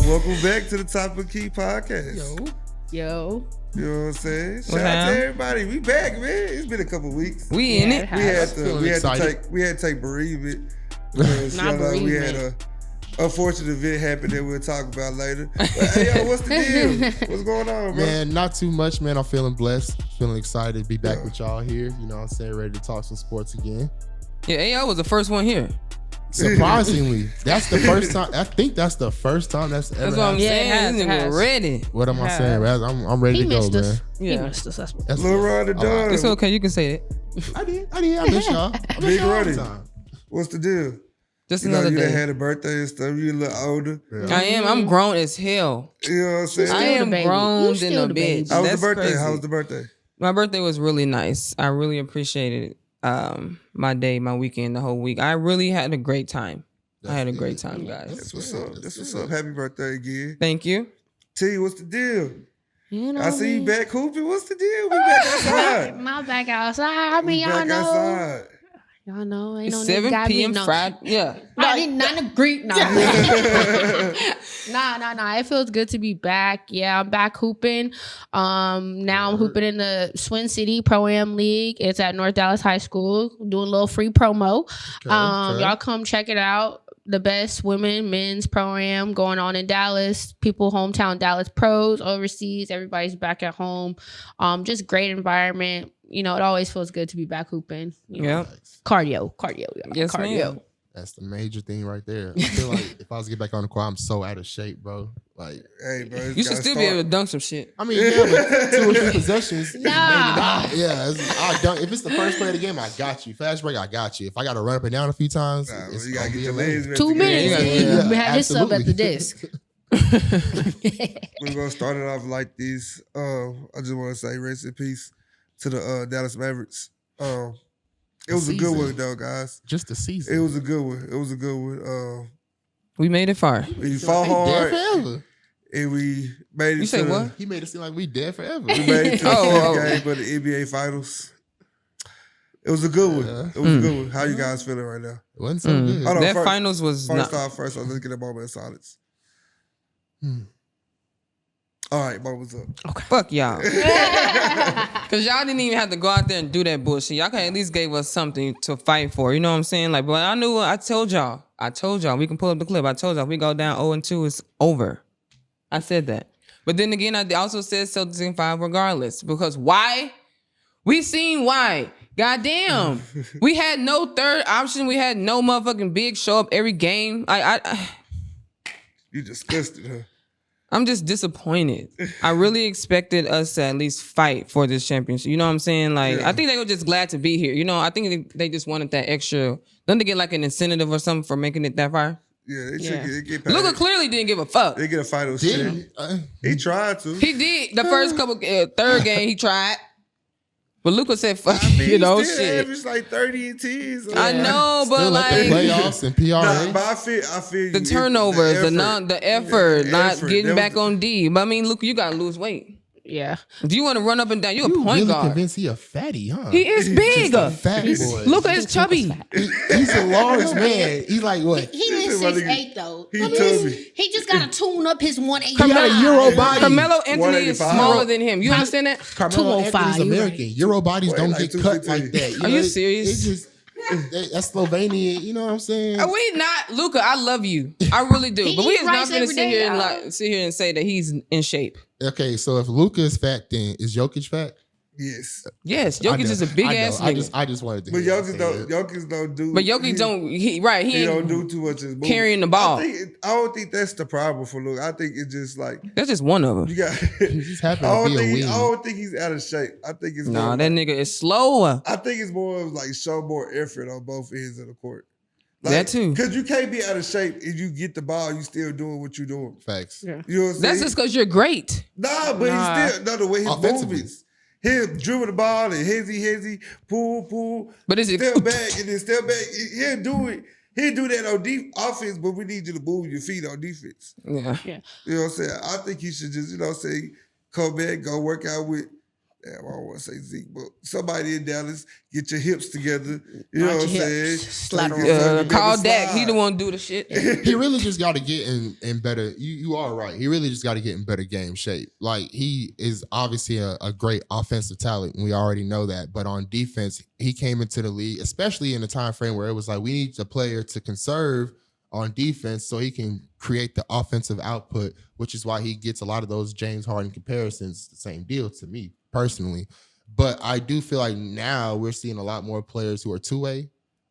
Welcome back to the Top of Key podcast. Yo. You know what I'm saying? Shout out to everybody. We back, man. It's been a couple weeks. We in it. We had to take bereavement because we had a unfortunate event happen that we'll talk about later. But, hey, yo, what's the deal? What's going on, bro? Man, not too much, man. I'm feeling blessed, feeling excited to be back with y'all here. You know what I'm saying? Ready to talk some sports again. Yeah, AL was the first one here. Surprisingly, that's the first time. I think that's the first time that's ever. That's what I'm happened. saying. This nigga ready. What am I saying, Raz? I'm ready to go, man. He missed us. That's Lil Ron the Don. It's okay. You can say it. I did. I miss y'all. Big Roni. What's the deal? Just you another know, you day. had a birthday and stuff. You a little older. Yeah. I am. I'm grown as hell. You know what I'm saying? I am grown than a bitch. How was the That's birthday? crazy. How was the birthday? My birthday was really nice. I really appreciated my day, my weekend, the whole week. I really had a great time. I had a great time, guys. That's what's up. That's what's up. Happy birthday again. Thank you. T, what's the deal? You know I see you back hooping. What's the deal? We back outside. My back outside. I mean, y'all know. Outside. Y'all know. Ain't It's no 7 nigga p.m. got me, Friday. Yeah. I did not agree. Nah. Nah. It feels good to be back. Yeah, I'm back hooping. Now I'm hooping in the Swin City Pro-Am League. It's at North Dallas High School. Doing a little free promo. Okay. Y'all come check it out. The best women, men's Pro-Am going on in Dallas. People, hometown Dallas pros, overseas. Everybody's back at home. Just great environment. You know, it always feels good to be back hooping. You know. Yeah. Cardio. Yes, cardio. ma'am. That's the major thing right there. I feel like if I was to get back on the court, I'm so out of shape, bro. Like, Hey, bro. You should still be able to dunk some shit. I mean, yeah, but 2 or 3 possessions. Nah. Maybe not. Yeah, I'll dunk. If it's the first play of the game, I got you. Fast break, I got you. If I got to run up and down a few times, it's you gotta gonna get be your a lane. legs 2 minutes. Yeah, You have this sub at the desk. We're gonna start it off like this. I just want to say rest in peace to the Dallas Mavericks. It was a good one though, guys. Just the season. It was a good one. We made it far. We fought He dead hard forever. and we made it. You say what? He made it seem like we dead forever. We made it to the Oh. fifth game of the NBA Finals. It was a good one. Yeah. It was a good one. How you guys feeling right now? It wasn't so good. Hold on, That first- finals was First not. off, let's get a moment of silence. All right, moments up. Fuck y'all. Because y'all didn't even have to go out there and do that bullshit. Y'all could at least gave us something to fight for. You know what I'm saying? Like, but I told y'all. We can pull up the clip. I told y'all if we go down 0-2, it's over. I said that. But then again, I also said Celtics in 5 regardless. Because why? We seen why. Goddamn. We had no third option. We had no motherfucking big show up every game. You disgusted, huh? I'm just disappointed. I really expected us to at least fight for this championship. You know what I'm saying? Like, I think they were just glad to be here. You know, I think they just wanted that extra. Don't they get like an incentive or something for making it that far? Yeah, they should get paid. Luka clearly didn't give a fuck. They get a final shit. He tried to. He did. The first couple, third game, he tried. But Luka said, fuck, He still shit. averaged like 30 and 10. So. I know, but Still like. at the playoffs and PRA. But I feel The turnovers, the effort, not effort. getting That back was- on D. But I mean, Luka, you gotta lose weight. Yeah. Do you want to run up and down? You're a You point really guard. convinced he a fatty, huh? He is big. Just a fat boy. Luka is chubby. He's a large man. He's like what? He This is is 6'8" though. He tubby. He just got to tune up his 180. He got a Euro body. Carmelo Anthony is 185. smaller than him. You understand that? Carmelo 205, Anthony's you American. Euro bodies Wait, don't like get cut 215. like that. Are you know, serious? It just that's Slovenia. You know what I'm saying? Are we not, Luka? I love you. I really do. He But we eat is not rice going to every sit here and day, sit here and say that he's in shape. Okay, so if Luka is fat, then is Jokic fat? Yes. Yes, Jokic is a big ass nigga. I just wanted to. But hear Jokic don't do. But Jokic he He don't ain't do too much. Of carrying the ball. I don't think that's the problem for Luke. I think it's just like That's just one of them. you got. He just happened I to be a I wing. don't think he's out of shape. I think it's Nah, more that like, nigga is slower. I think it's more of like show more effort on both ends of the court. That too. Because you can't be out of shape if you get the ball. You still doing what you doing. Facts. Yeah. You know what I'm saying? That's just because you're great. Nah, but Nah. he's still the way his Offensively. movements. Him dribble the ball and hezzy, pull, But is it step back and then step back. He'll do it. He'll do that on offense, but we need you to move your feet on defense. Yeah. You know what I'm saying? I think he should just, say, come back, go work out with damn, I don't want to say Zeke, but somebody in Dallas, get your hips together. You know what I'm saying? Slide Call Dak. He the one do the shit. He really just got to get in better. You are right. He really just got to get in better game shape. Like, he is obviously a great offensive talent. And we already know that. But on defense, he came into the league, especially in a time frame where it was like, we need a player to conserve on defense so he can create the offensive output, which is why he gets a lot of those James Harden comparisons. The same deal to me personally. But I do feel like now we're seeing a lot more players who are two-way,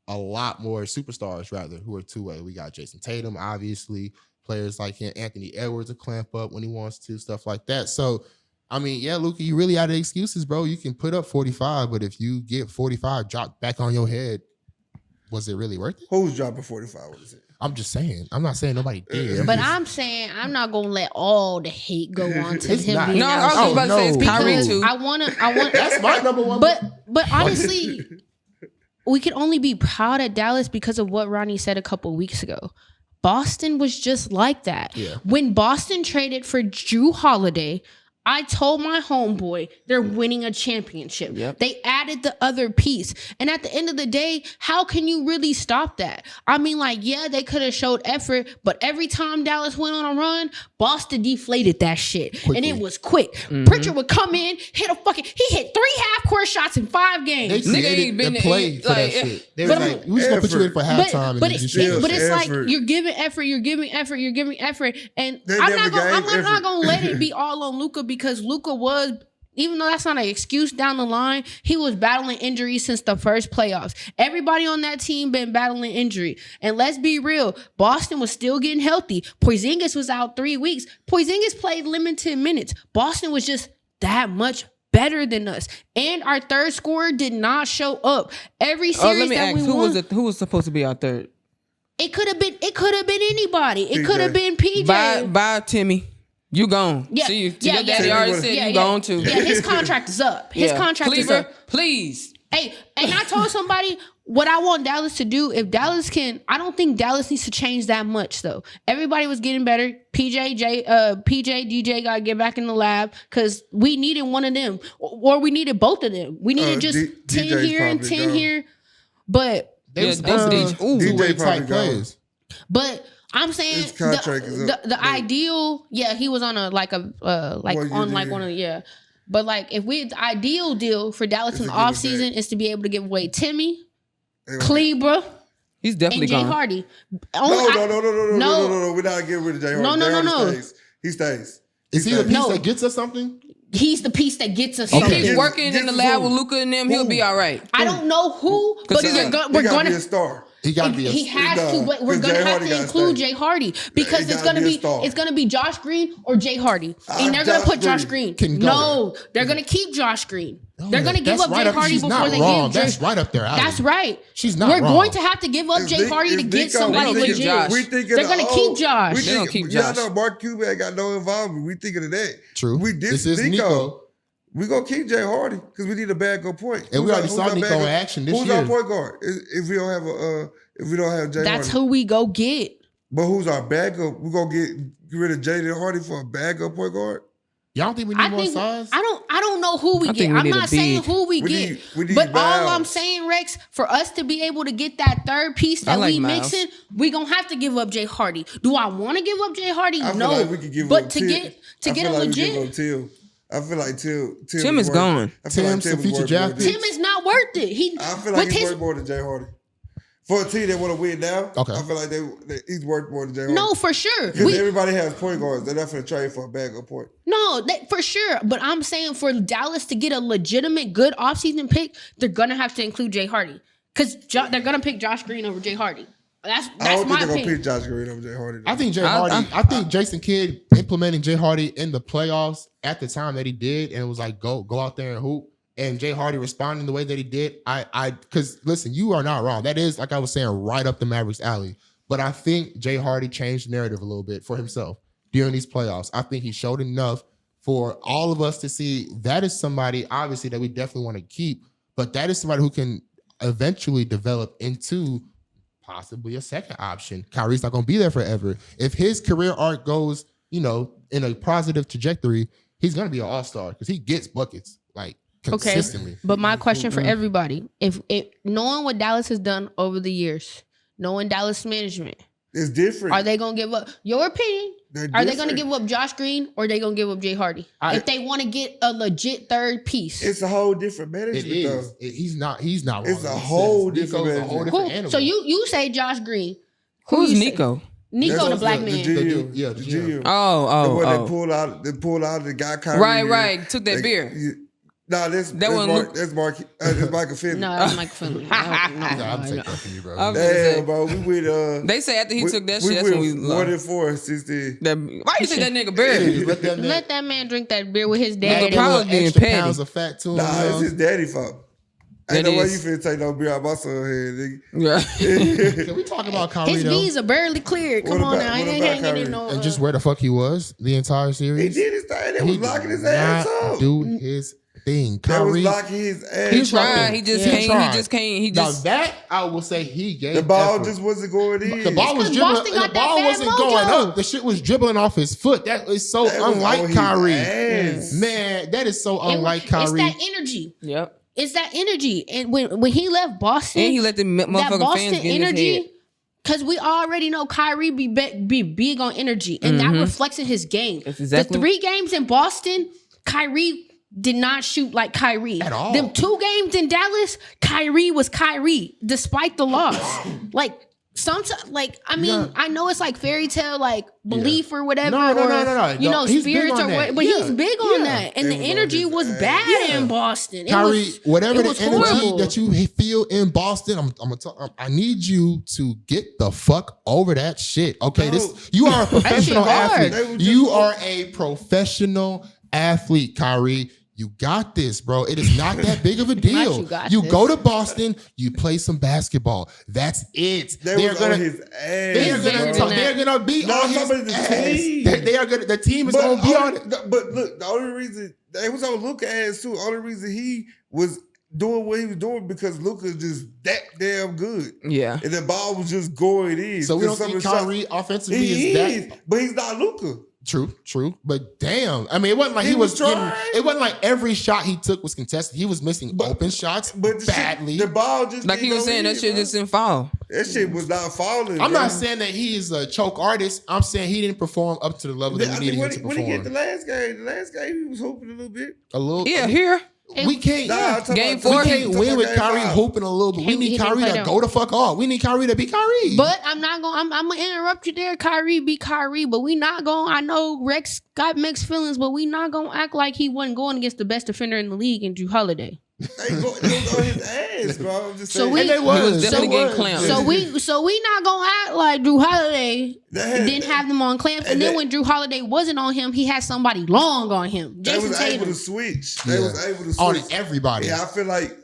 a lot more superstars, rather, who are two-way. We got Jason Tatum, obviously, players like him, Anthony Edwards to clamp up when he wants to, stuff like that. So, I mean, yeah, Luka, you really out of excuses, bro. You can put up 45, but if you get 45 dropped back on your head, was it really worth it? Who's dropping 45? What is it? I'm just saying. I'm not saying nobody did. But I'm saying I'm not gonna let all the hate go on to It's him not. being No, out. I was about to say it's no. Kyrie too. I want. That's my number one. But honestly, we can only be proud at Dallas because of what Ronnie said a couple weeks ago. Boston was just like that. Yeah. When Boston traded for Drew Holiday, I told my homeboy they're winning a championship. Yep. They added the other piece. And at the end of the day, how can you really stop that? I mean, like, yeah, they could have showed effort, but every time Dallas went on a run, Boston deflated that shit. Quickly. And it was quick. Pritchard would come in, he hit 3 half-court shots in 5 They games. Nigga created ain't been the play in- for like, that shit. They was but- like, we just gonna put you in for halftime. But and it's you just like effort. you're giving effort, and They I'm never not gave effort. gonna let it be all on Luka because Luka was, even though that's not an excuse down the line, he was battling injuries since the first playoffs. Everybody on that team been battling injury. And let's be real, Boston was still getting healthy. Porzingis was out 3 weeks. Porzingis played limited minutes. Boston was just that much better than us. And our third scorer did not show up. Every series Let me that ask, we won, who was supposed to be our third? it could have been anybody. It PJ. could have been PJ. Bye, Timmy. You gone. Yeah, See you. yeah, Your daddy yeah. already said you gone too. Yeah, his contract is up. His contract is Cleaver, up. please. Hey, and I told somebody what I want Dallas to do. If Dallas can, I don't think Dallas needs to change that much though. Everybody was getting better. PJ, DJ got to get back in the lab because we needed one of them, or we needed both of them. We needed just 10 DJ's here and probably 10 gone. here. But they Yeah, was supposed DJ to be DJ two-way probably type gone. players. But I'm saying His contract is up. the ideal, yeah, he was on a one of the, yeah. But like if the ideal deal for Dallas It's in the a give or offseason is to be able to give away Timmy, They gonna- Cleaver, He's definitely and Jay gone. Hardy. No. We're not getting rid of Jay Hardy. No. Jay Hardy stays. He stays. Is he the piece No. that gets us something? He's the piece that gets us. He something. keeps working in the lab who? with Luka and them. He'll be all right. I don't know who, but he's we're a- going He gotta to. be a star. He got to be a He has Nah, to, but we're 'cause gonna Jay have Hardy to gotta include stay. Jay Hardy because he it's gotta gonna be a be star. it's gonna be Josh Green or Jay Hardy, and they're gonna Josh put Josh Green Green. can go No, they're gonna keep Josh Green. They're gonna give That's up right Jay Hardy she's before not they wrong. give Jay. That's right up there. That's right. She's not We're wrong. going to have to give up Jay Hardy to get somebody They gonna keep legit. Josh. We thinking They're gonna keep Josh. They gonna keep Y'all Josh. know Mark Cuban ain't got no involvement. We thinking of that. True. We did This is Nico. Nico. We gonna keep Jay Hardy because we need a backup point. And we already Who's saw our Nico backup- in action this who's year. our point guard? If we don't have Jay That's Hardy. who we go get. But who's our backup? We gonna get rid of Jaden Hardy for a backup point guard? Y'all don't think we need I more think size? I don't know who we I get. think we I'm need a not saying big. who we We get. need But all Miles. I'm saying, Rex, for us to be able to get that third piece I that like we Miles. mixing, we gonna have to give up Jay Hardy. Do I want to give up Jay Hardy? I feel No. like we could give but up to Tim. get I him feel like we give legit, up Tim. I feel like Tim Tim is worth- gone. I feel like Tim's the is future worth draft more than- pick. Tim is not worth it. I feel like with he's his- worth more than Jay Hardy. For a team that want to win now, Okay. I feel like he's worth more than Jay Hardy. No, for sure. Because everybody has point guards. They're not going to trade for a backup point. No, for sure. But I'm saying for Dallas to get a legitimate good offseason pick, they're gonna have to include Jay Hardy. Because they're gonna pick Josh Green over Jay Hardy. That's I don't my think they're going to opinion. pick Josh Green over Jay Hardy. though. I think Jay Hardy. I think Jason Kidd implementing Jay Hardy in the playoffs at the time that he did, and it was like go out there and hoop. And Jay Hardy responding the way that he did, because listen, you are not wrong. That is, like I was saying, right up the Mavericks' alley. But I think Jay Hardy changed the narrative a little bit for himself during these playoffs. I think he showed enough for all of us to see that is somebody, obviously, that we definitely want to keep. But that is somebody who can eventually develop into possibly a second option. Kyrie's not going to be there forever. If his career arc goes, in a positive trajectory, he's going to be an all-star because he gets buckets. like consistently. Okay, but my question for everybody: if knowing what Dallas has done over the years, knowing Dallas management, it's different. Are they gonna give up? Your opinion? Are they gonna give up Josh Green or are they gonna give up Jay Hardy? If they want to get a legit third piece, it's a whole different management. It is. He's not. Wrong. It's a whole different animal. So you say Josh Green? Who's Nico? Nico, the black man. The GM. Oh. They pulled out the guy Kyrie. Right. Took that beer. That's Michael Finley. No, that's Michael Finley. I'm taking that from you, bro. Damn, bro. We went. They say after he took that shit, that's when we 1-4 since then. Why you say that nigga beer? Let that man drink that beer with his daddy. Probably being extra petty. Pounds of fat to him. Nah, it's his daddy fault. Ain't no way you finna take no beer out my son head, nigga. Yeah. Can we talk about Kyrie His though? visa barely cleared. Come on now, he ain't hanging in no. And just where the fuck he was the entire He series. did his thing. They was locking his ass up. Do his thing. They was Kyrie. locking his ass. He tried. He just can't. He Now just. that I will say he gave The ball effort. just wasn't going in. The ball was dribbling. Boston got The ball that bad wasn't mojo. going up. The shit was dribbling off his foot. That is so That was unlike on his Kyrie. ass. Man, that is so unlike It's Kyrie. that energy. Yep. It's that energy. And when he left Boston, And he let the that motherfucking Boston fans get in his head. energy, because we already know Kyrie be big on energy, and that reflects in his game. That's exactly- The 3 games in Boston, Kyrie did not shoot like Kyrie At all. Them 2 games in Dallas, Kyrie was Kyrie despite the loss. Like sometimes, I know it's like fairy tale, like belief or whatever. No. You know, He's big spirits on or that. what, but Yeah. he's big on Yeah. that, and It the was on energy his was ass. bad Yeah. in Boston. Kyrie, whatever it the was energy horrible. that you feel in Boston, I'm gonna talk. I need you to get the fuck over that shit. Okay, No. you are a professional hard. athlete. You are a professional athlete, Kyrie. You got this, bro. It is not that big of a deal. You go to Boston, you play some basketball. That's it. They're gonna on his ass. They're gonna be No, on I'm his talking about the ass. team. They are gonna. The team is gonna be on it. But look, the only reason they was on Luka ass too. The only reason he was doing what he was doing because Luka just that damn good. Yeah. And the ball was just going in. So we don't think Kyrie offensively is that. But he's not Luka. True. But damn, I mean, it wasn't like he was getting. It wasn't like every shot he took was contested. He was missing open shots badly. The ball just Like he was saying, that shit just didn't fall. That shit was not falling. I'm not saying that he is a choke artist. I'm saying he didn't perform up to the level that we needed him to When he perform. get the last game, he was hooping a little bit. A little, Yeah, here. We can't. Game We 4. can't win with Kyrie hooping a little bit. We need He didn't Kyrie play to them. go the fuck off. We need Kyrie to be Kyrie. But I'm gonna interrupt you there. Kyrie be Kyrie, but we not gonna. I know Rex got mixed feelings, but we not gonna act like he wasn't going against the best defender in the league in Drew Holiday. They was on his ass, bro. I'm just So saying. we- And they was. He was definitely They getting was. clamped. So we not gonna act like Drew Holiday didn't have them on clamps. And then they- when Drew Holiday wasn't on him, he had somebody long on him. They Jason was able Tatum. to switch. They was able to switch. On everybody. Yeah, I feel like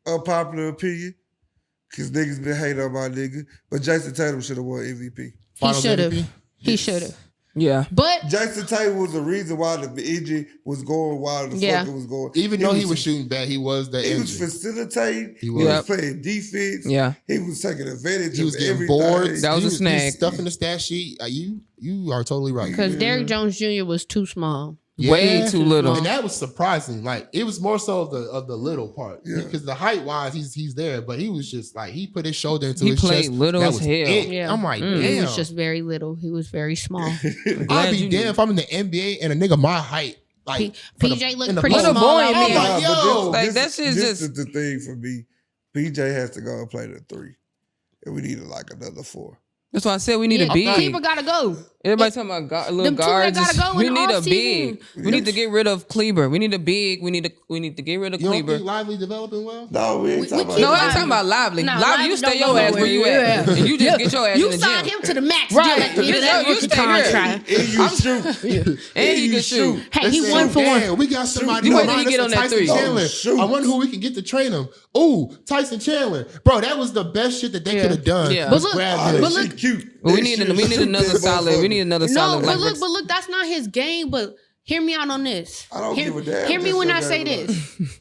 unpopular opinion, because niggas been hating on my nigga. But Jason Tatum should have won MVP. He Finals should have. MVP? He should have. Yeah. But Jason Tatum was the reason why the injury was going while the fuck it was going. Even though he was shooting bad, he was the He was engine. facilitating. He He was. was Yep. playing defense. Yeah. He was taking advantage He was of getting everything. boards. That was He a snag. He was stuff in the stat sheet. You are totally right. because Derrick Jones Jr. was too small. Way too little. And that was surprising. Like it was more so of the little part. Yeah. Because the height wise, he's there, but he was just like he put his shoulder into He his played chest. little That as was hell. it. Yeah. I'm like, Mm. He damn. was just very little. He was very small. I'd Glad be you damn knew. if I'm in the NBA and a nigga my height. Like PJ looked in the pretty post. Little small boy out in there. there. Like, yo, Like, that shit's this just- is the thing for me. PJ has to go and play the 3. And we need like another 4. That's why I said we need Yeah, a big. Keeper gotta go. Everybody talking about little Them two that guards. gotta go We in need a off-season. big. We need to get rid of Kleber. We need a big. We need to get rid of You don't Kleber. think Lively developing well? No, we ain't talking about keep No, that. I'm talking about Lively. Nah, Lively, Lively you stay don't go your ass where nowhere. you at, Yeah. and you just get your ass You in the signed gym. him to the max Right. deal at the end of that You rookie stay here. contract. And you shoot. And he can shoot. Hey, he Let's won say, for one. damn, we got somebody. You who wait till he reminds get us on of that Tyson 3. Chandler. Oh, shoot. I wonder who we can get to train him. Ooh, Tyson Chandler, bro, that was the best shit that they could have done. Yeah. Was But look- grab him. but She look- cute. But we They need shoot another that solid. We need motherfucker. another No, solid. but Like look, that's not his game. But hear me out on this. I don't give a damn. Hear me That's when your I say game. this.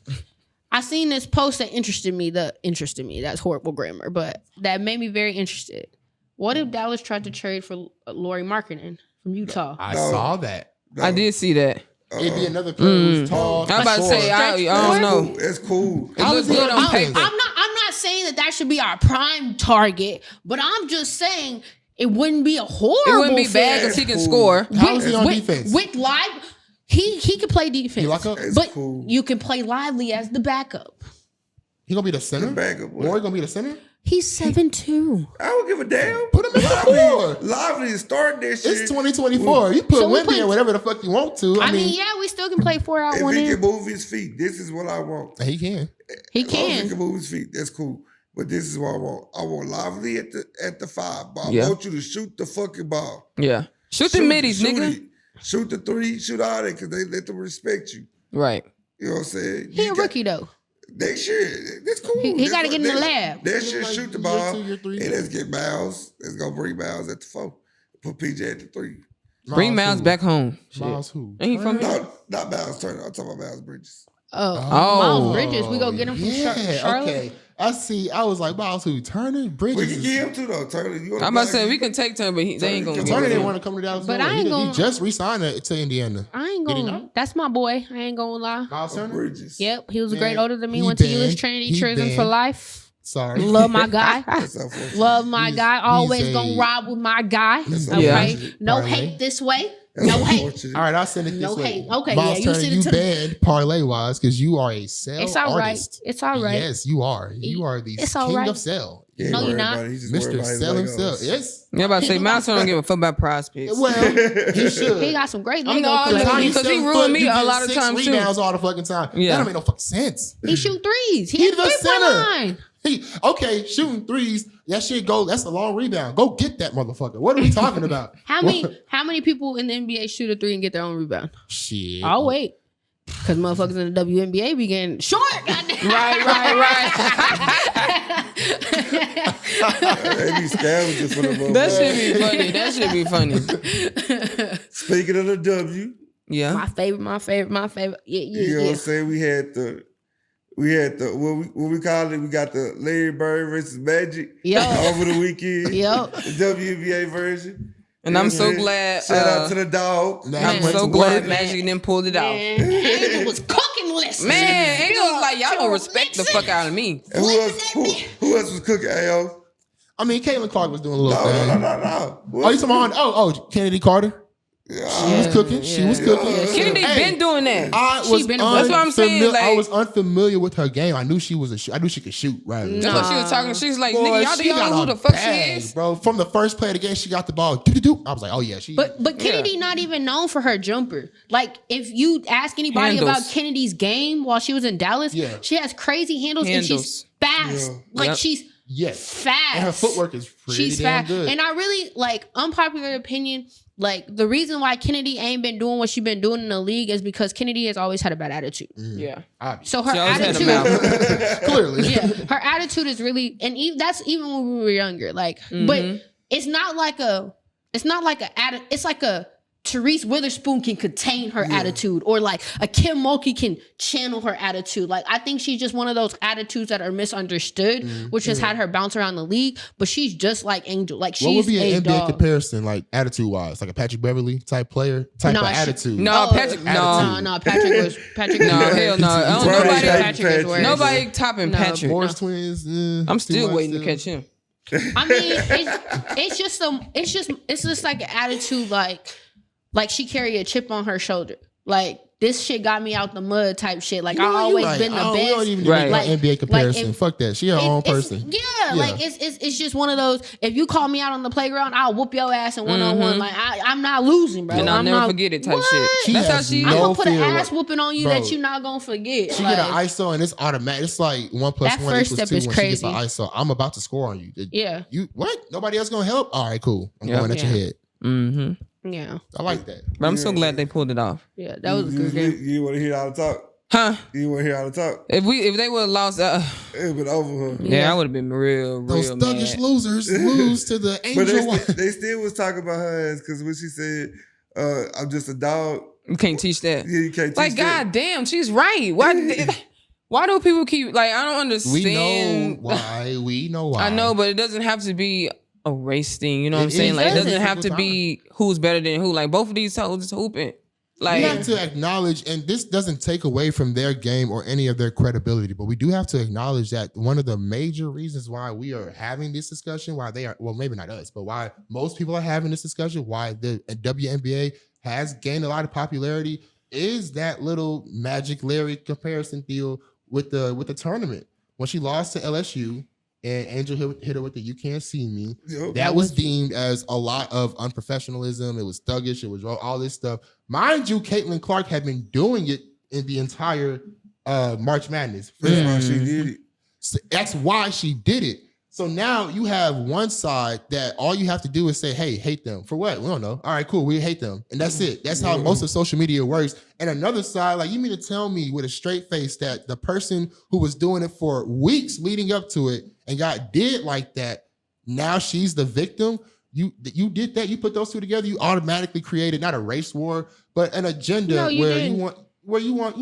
I seen this post that interested me. That's horrible grammar, but that made me very interested. What if Dallas tried to trade for Lauri Markkanen from Utah? I saw that. I did see that. It'd be another player who's tall. I'm about to say, I don't know. It's cool. It looks good on paper. I'm not saying that should be our prime target, but I'm just saying it wouldn't be a horrible. It wouldn't be bad because he can score. How is he on defense? With live, he can play defense. He lock up? But cool. you can play lively as the backup. He gonna be the center? Backup. Roy gonna be the center? He's 7'2". I don't give a damn. Put him in the 4. Lively is starting this shit. It's 2024. You put So we Wemby put- in whatever the fuck you want to. I mean, yeah, we still can play 4 out, If 1 he in. can move his feet, this is what I want. he can. He As long as he can. can move his feet. That's cool. But this is what I want. I want Lively at the 5 ball. Yeah. I want you to shoot the fucking ball. Yeah. Shoot the middies, nigga. it. Shoot the 3, shoot all that because they let them respect you. Right. You know what I'm saying? He a rookie though. They should. That's cool. He got to get in the lab. They should Like shoot the year ball. 2, year 3. And let's get Miles. Let's go bring Miles at the 4. Put PJ at the 3. Bring Miles who? back home. Shit. Miles who? Ain't he from here? No, not Miles Turner. I'm talking about Miles Bridges. Miles Bridges. We go get him from Charlotte. Okay. I see. I was like, Miles who? Turner? Bridges? We can get him too, though. Turner, you I'm about to say, we can take turn, but they ain't going to Turner get didn't him. want to come to Dallas. But no I way. ain't He gonna- just re-signed to Indiana. I ain't Did he gonna. not? That's my boy. I ain't gonna lie. Miles Turner? Bridges. Yep, he was a Man, grade older than me. he Went to banned. US Trinity He Tourism for banned. life. Sorry. Love my guy. That's unfortunate. Love my He's- guy. Always he's gonna a- ride with my guy. That's Okay. unfortunate. No Parlay. hate this way. That's No hate. unfortunate. All right, I'll send it this No way. hate. Okay, Miles yeah, you Turner, send it you to me. banned parlay wise because you are a sell It's all right. artist. It's all right. Yes, you are. You are the It's all king right. of sell. He ain't No, you're worried not. about it. He just worried Mr. about his Sell Legos. himself. Yes. Yeah, about to say, Miles don't give a fuck about prize picks. Well, he should. He got some great I'm Lego not- collections. because he ruined me a lot of times, too. Rebounds all the fucking time. Yeah. That don't make no fucking sense. He shoot threes. He He's hit the 3-point center. line. Okay, shooting threes. That shit go. That's a long rebound. Go get that motherfucker. What are we talking about? How many people in the NBA shoot a 3 and get their own rebound? Shit. I'll wait. Because motherfuckers in the WNBA be getting short. Goddamn. Right. They be scavengers for the That should be funny. Speaking of the W, Yeah. My favorite. Yeah. you know what I'm saying? We had the what we call it? We got the Larry Bird versus Magic over the weekend. Yep. The WNBA version. And I'm so Yeah. glad. Shout out to the dog. I'm so glad Magic didn't pull it out. Man, Angel was cooking lists. Man, Angel was like, y'all don't respect the fuck out of me. And who else was cooking? AO? I mean, Caitlin Clark was doing a little No. thing. Oh, you talking about? Kennedy Carter? She was cooking. She was cooking. Kennedy been doing that. I was been- That's what I'm saying, like- I was unfamiliar with her game. I knew she was I knew she could shoot. Right. That's what she was talking. She was like, Boy, nigga, y'all she don't know got who a the fuck bag, she is? bro. From the first play of the game, she got the ball. Do-do-do. I was like, oh yeah, she. But Kennedy not even known for her jumper. Like if you ask anybody Handles. about Kennedy's game while she was in Dallas, Yeah. she has crazy handles and she's Handles. fast. Yeah. Like Yep. she's yes. fast. And her footwork is pretty She's damn fast. good. And I really like unpopular opinion. Like the reason why Kennedy ain't been doing what she been doing in the league is because Kennedy has always had a bad attitude. Yeah. Obviously. So her She always had a attitude, mouth. Clearly. yeah, her attitude is really, and that's even when we were younger. Like, but it's not like a it's like a Therese Witherspoon can contain her attitude, or like a Kim Mulkey can channel her attitude. Like I think she's just one of those attitudes that are misunderstood, which has had her bounce around the league. But she's just like Angel. Like she's What would be a an NBA dog. comparison, like attitude wise, like a Patrick Beverly type player, type No, of she- attitude? No, Oh, Patrick. No, No. Patrick was No, hell no. Right, Nobody, Patrick is worse. nobody topping No, Patrick. Morris twins. I'm too still much waiting to catch him. I mean, it's just like an attitude, like she carry a chip on her shoulder. Like this shit got me out the mud type shit. Like You know, I you always right. been the We don't best. even Right. need Like- an NBA comparison. if- Fuck that. She her own person. Yeah, like it's just one of those. If you call me out on the playground, I'll whoop your ass in 1-on-1. Like I'm not losing, bro. And I'll I'm never not, forget it type What? shit. She That's how has she I'm no gonna put an fear ass what- whooping on you Bro, that you're not gonna forget. She like, get an ISO and it's automatic. It's like 1 + That 1 first = step 2 is when she gets crazy. an ISO. I'm about to score on you. Yeah. You what? Nobody else gonna help? All right, cool. I'm Yeah. going at your head. Mm-hmm. Yeah. I like that. But I'm so glad they pulled it off. Yeah. That was a good game. You want to hear all the talk? Huh? You want to hear all the talk? If they would have lost, It been over, huh? yeah, I would have been real Those thuggish mad. losers lose to the But Angel. they still was talking about her ass because when she said, "I'm just a dog," You can't teach that. yeah, you can't. Like, teach that. god damn, she's right. Why do people keep like? I don't we know understand. why. We know why. I know, but it doesn't have to be a race thing. You know what I'm It saying? is Like, it every doesn't have to single be who's better than who. Like, both of these hoes is hooping. Like, we have to acknowledge, and this doesn't take away from their game or any of their credibility, but we do have to acknowledge that one of the major reasons why we are having this discussion, why they are, well, maybe not us, but why most people are having this discussion, why the WNBA has gained a lot of popularity, is that little Magic Larry comparison deal with the tournament. When she lost to LSU, and Angel hit her with the "You Can't See Me." Yep. That was deemed as a lot of unprofessionalism. It was thuggish. It was all this stuff. Mind you, Caitlin Clark had been doing it in the entire March Madness. That's why she did it. So that's why she did it. So now you have one side that all you have to do is say, hey, hate them. For what? We don't know. All right, cool. We hate them. And that's it. That's how most of social media works. And another side, like, you mean to tell me with a straight face that the person who was doing it for weeks leading up to it and got did like that, now she's the victim? You did that. You put those two together. You automatically created not a race war, but an agenda where you want,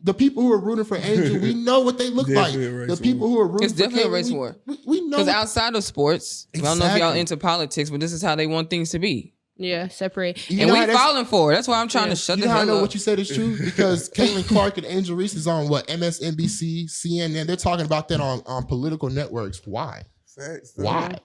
the people who are rooting for Angel, we know what they look like. The people who are rooting it's definitely a race war. We know. Because outside of sports, I don't know if y'all into politics, but this is how they want things to be. Yeah, separate. And we falling for it. That's why I'm trying to shut the hell up. You know what you said is true? Because Caitlin Clark and Angel Reese is on MSNBC, CNN. They're talking about that on political networks. Why? Why?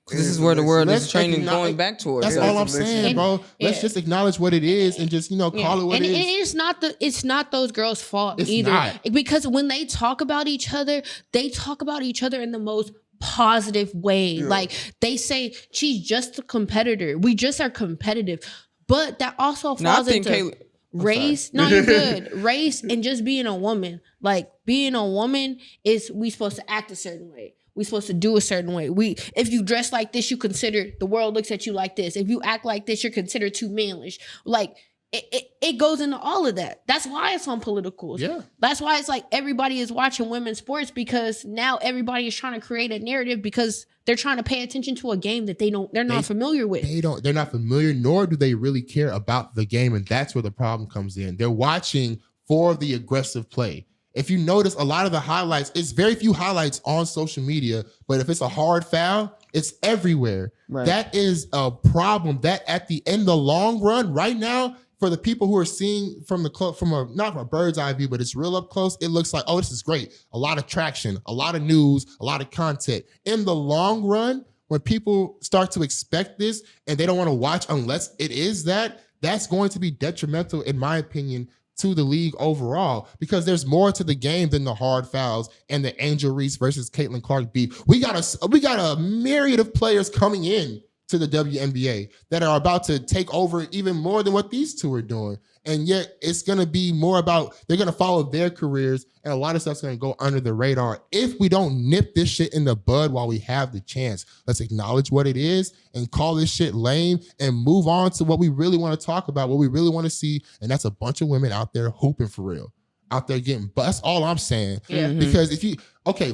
This is where the world is training going back towards. That's all I'm saying, bro. Let's just acknowledge what it is and just, call it what it is. And it's not those girls' fault either. Not. Because when they talk about each other, they talk about each other in the most positive way. Yeah. Like, they say she's just a competitor. We just are competitive. But that also falls into race. No, you're good. Race and just being a woman. Like, being a woman is we supposed to act a certain way. We're supposed to do a certain way. If you dress like this, the world looks at you like this. If you act like this, you're considered too manlish. Like, it goes into all of that. That's why it's on politicals. Yeah. That's why it's like everybody is watching women's sports, because now everybody is trying to create a narrative because they're trying to pay attention to a game that they're not familiar with. They're not familiar, nor do they really care about the game. And that's where the problem comes in. They're watching for the aggressive play. If you notice, a lot of the highlights, it's very few highlights on social media, but if it's a hard foul, it's everywhere. Right. That is a problem that at the end, the long run, right now, for the people who are seeing from not from a bird's eye view, but it's real up close, it looks like, oh, this is great. A lot of traction, a lot of news, a lot of content. In the long run, when people start to expect this and they don't want to watch unless it is that's going to be detrimental, in my opinion, to the league overall, because there's more to the game than the hard fouls and the Angel Reese versus Caitlin Clark beef. We got a myriad of players coming in to the WNBA that are about to take over even more than what these two are doing. And yet it's going to be more about, they're going to follow their careers, and a lot of stuff's going to go under the radar if we don't nip this shit in the bud while we have the chance. Let's acknowledge what it is and call this shit lame and move on to what we really want to talk about, what we really want to see. And that's a bunch of women out there hooping for real, out there getting bust. All I'm saying. Yeah. Because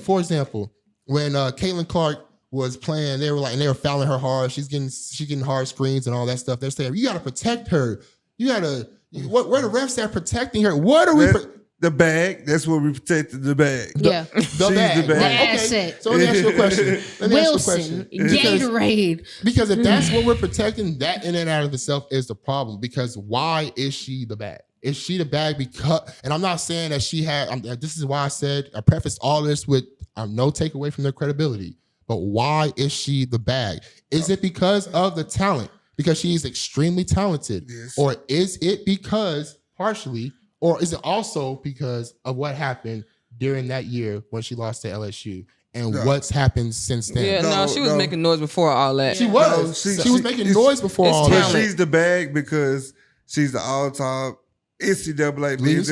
for example, when Caitlin Clark was playing, they were fouling her hard. She's getting hard screens and all that stuff. They're saying, you got to protect her. You got to, where the refs are protecting her. What are we? The bag. That's what we protected, the bag. The bag. The asset. Okay. So let me ask you a question. Wilson, Gatorade. Because if that's what we're protecting, that in and out of itself is the problem. Because why is she the bag? Is she the bag? Because, and I'm not saying that she had, this is why I prefaced all this with no takeaway from their credibility. But why is she the bag? Is it because of the talent? Because she's extremely talented? Yes. Or is it because, partially, or is it also because of what happened during that year when she lost to LSU and what's happened since then? Yeah, she was making noise before all that. She was. She was making noise before all that. She's the bag because she's the all-time NCAA lead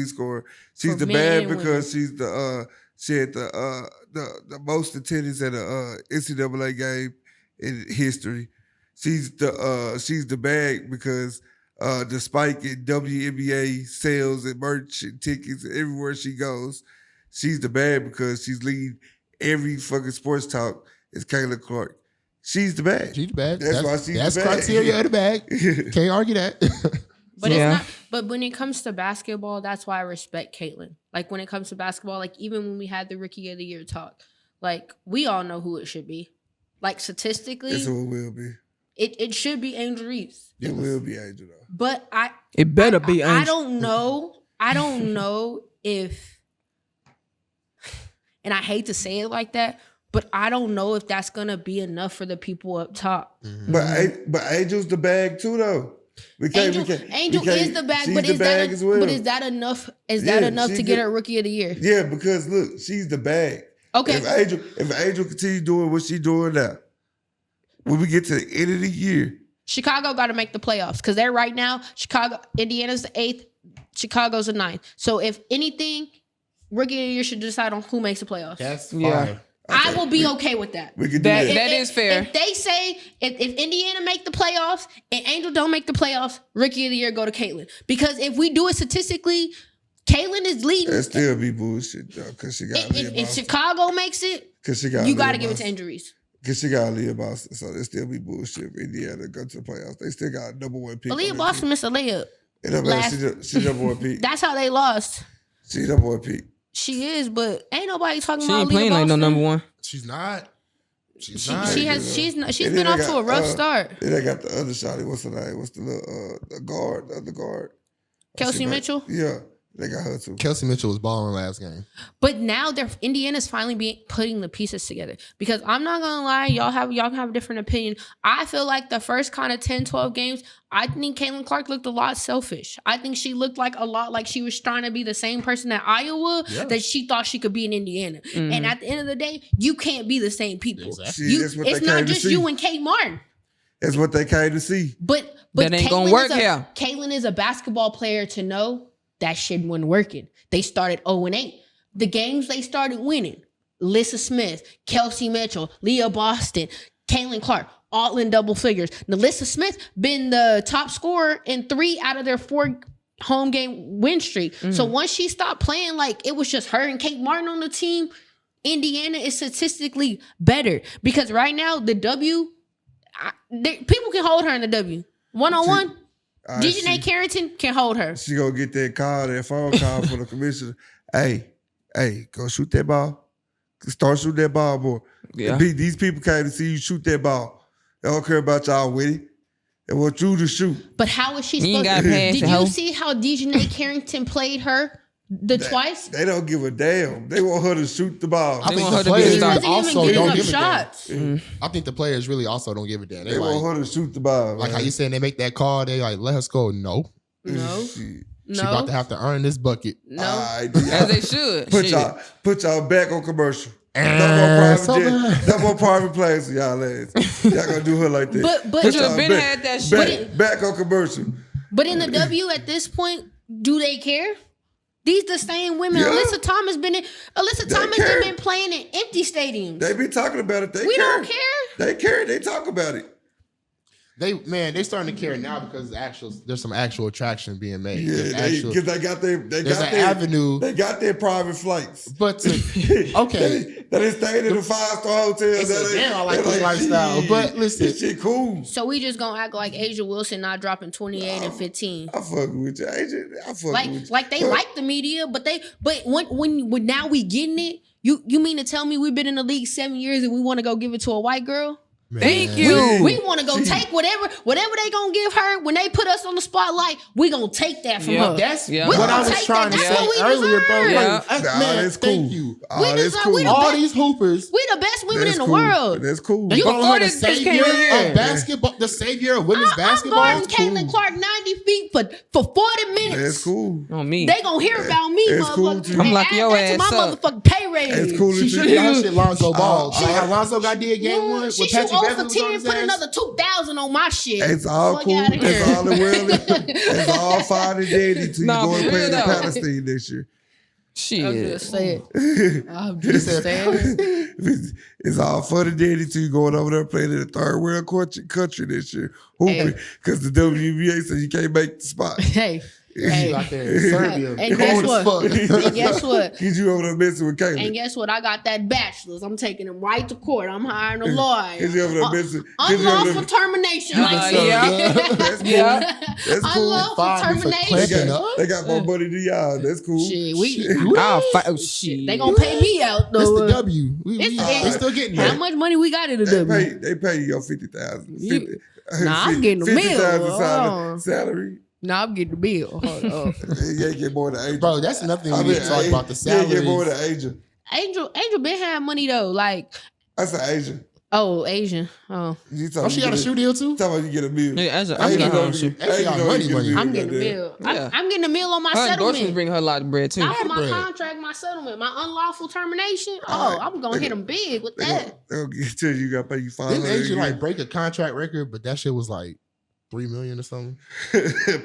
scorer. She's the bag because she's she had the most attendance at a NCAA game in history. She's the bag because despite getting WNBA sales and merch and tickets everywhere she goes, she's the bag because she's leading every fucking sports talk is Caitlin Clark. She's the bag. She's the bag. That's why she's the bag. That's criteria of the bag. Can't argue that. But it's not. But when it comes to basketball, that's why I respect Caitlin. Like, when it comes to basketball, like, even when we had the Rookie of the Year talk, like, we all know who it should be. Like, statistically, that's who it will be. it should be Angel Reese. It will be Angel though. But It better be Angel. I don't know if, and I hate to say it like that, but I don't know if that's gonna be enough for the people up top. Mm-hmm. But Angel's the bag too though. Angel is the bag, but is that enough? Is that enough to get her Rookie of the Year? Yeah, because look, she's the bag. Okay. If Angel continues doing what she's doing now, when we get to the end of the year, Chicago got to make the playoffs because they're right now. Indiana's the 8th, Chicago's the 9th. So if anything, Rookie of the Year should decide on who makes the playoffs. That's fine. I will be okay with that. We can do that. That is fair. If they say if Indiana make the playoffs and Angel don't make the playoffs, Rookie of the Year go to Caitlin. Because if we do it statistically, Caitlin is leading. That still be bullshit though, because she got. If Chicago makes it, you got to give it to Angel Reese. Because she got Leah Boston, so it still be bullshit. If Indiana go to the playoffs, they still got a number one pick. Leah Boston missed a layup. She number one pick. That's how they lost. She number one pick. She is, but ain't nobody talking about She ain't Leah playing Boston. like no number one. She's not. She's been off to a rough start. Then they got the other shot. What's the name? What's the other guard? Kelsey Mitchell? Yeah. They got her too. Kelsey Mitchell was balling last game. But now Indiana's finally putting the pieces together. Because I'm not gonna lie, y'all can have a different opinion. I feel like the first kind of 10, 12 games, I think Caitlin Clark looked a lot selfish. I think she looked a lot like she was trying to be the same person at Iowa that she thought she could be in Indiana. Mm-hmm. And at the end of the day, you can't be the same people. Exactly. It's not just you and Kate Martin. That's what they came to see. But that ain't gonna work here. Caitlin is a basketball player to know that shit wasn't working. They started 0-8. The games they started winning, Alyssa Smith, Kelsey Mitchell, Leah Boston, Caitlin Clark, all in double figures. Now, Alyssa Smith been the top scorer in 3 out of their 4 home game win streak. Mm-hmm. So once she stopped playing, like it was just her and Kate Martin on the team, Indiana is statistically better. Because right now, the W, people can hold her in the W. 1-on-1. DJ Carrington can hold her. She gonna get that phone call from the commissioner. Hey, go shoot that ball. Start shooting that ball, boy. Yeah. These people came to see you shoot that ball. They don't care about y'all winning. They want you to shoot. But how is she supposed to? Did you see how DJ Carrington played her twice? They don't give a damn. They want her to shoot the ball. I think the players also don't give a damn. I think the players really also don't give a damn. They want her to shoot the ball. Like how you saying they make that call, they like, let her score. No. She about to have to earn this bucket. No. As they should. Put y'all back on commercial. No more private plays for y'all lads. Y'all gonna do her like that. But you should have been had that shit. Back on commercial. But in the W at this point, do they care? These the same women. Yeah. Alyssa Thomas been playing in empty stadiums. They be talking about it. We don't care. They care. They talk about it. They starting to care now because there's some actual attraction being made. Yeah, because they got their avenue. They got their private flights. But okay, they stayed in a 5-star hotel. I like this lifestyle. But listen, this shit cool. So we just gonna act like Asia Wilson not dropping 28 and 15. I fuck with you, Asia. I fuck with you. Like they like the media, but when now we getting it. You mean to tell me we've been in the league 7 years and we want to go give it to a white girl? Man. Thank you. We want to go take whatever they gonna give her when they put us on the spotlight. We gonna take that from her. That's what I was trying to say earlier, bro. Man, that's cool. Thank you. All these hoopers. We the best women in the world. That's cool. They call her the savior of basketball. The savior of women's basketball. I'm guarding Caitlin Clark 90 feet for 40 minutes. That's cool. On me. They gonna hear about me, motherfucker. Cool I'm like your ass to my up. motherfucking pay raise. That's cool. She should have shit Lonzo Ball. How Lonzo got did game 1 with Patrick Beverly was on his put another 2,000 on my shit. It's all cool. It's all the world. It's all fine and dandy till you go and play in Palestine this year. Shit. I'm just saying. It's all fun and dandy till you going over there playing in the third world country this year. Hooping because the WNBA said you can't make the spot. Hey, You out there in Serbia. And guess cold as what? fuck. And guess what? Get you over there messing with Caleb. And guess what? I got that bachelor's. I'm taking him right to court. I'm hiring a lawyer. Get you over there messing. Unlawful termination. Like yeah. That's cool. That's cool. Unlawful termination. They got more money than y'all. That's cool. Shit, I'll fight. Oh, shit. they gonna pay me out That's though. the W. We still getting How that. much money we got in the W? They pay you your 50,000. Nah, I'm getting the meal. 50,000 salary. Nah, I'm getting the bill. Hold up. You ain't get more than Angel. Bro, that's another thing we need to talk about, the You ain't salaries. get more than Angel. Angel been having money though. Like, I said Asian. oh, Asian. Oh, Oh, she got a shoe deal too? Talking about you get a meal. Yeah, as a, I'm getting- Actually got money. I'm getting a bill. Yeah. I'm getting a meal on my her endorsements settlement. bring her a lot of bread too. Not for my bread. contract, my settlement, my unlawful termination. All Oh, right. I'm gonna hit them big with They that. gonna tell you got to pay you Didn't $500. Asia like break a contract record, but that shit was like $3 million or something?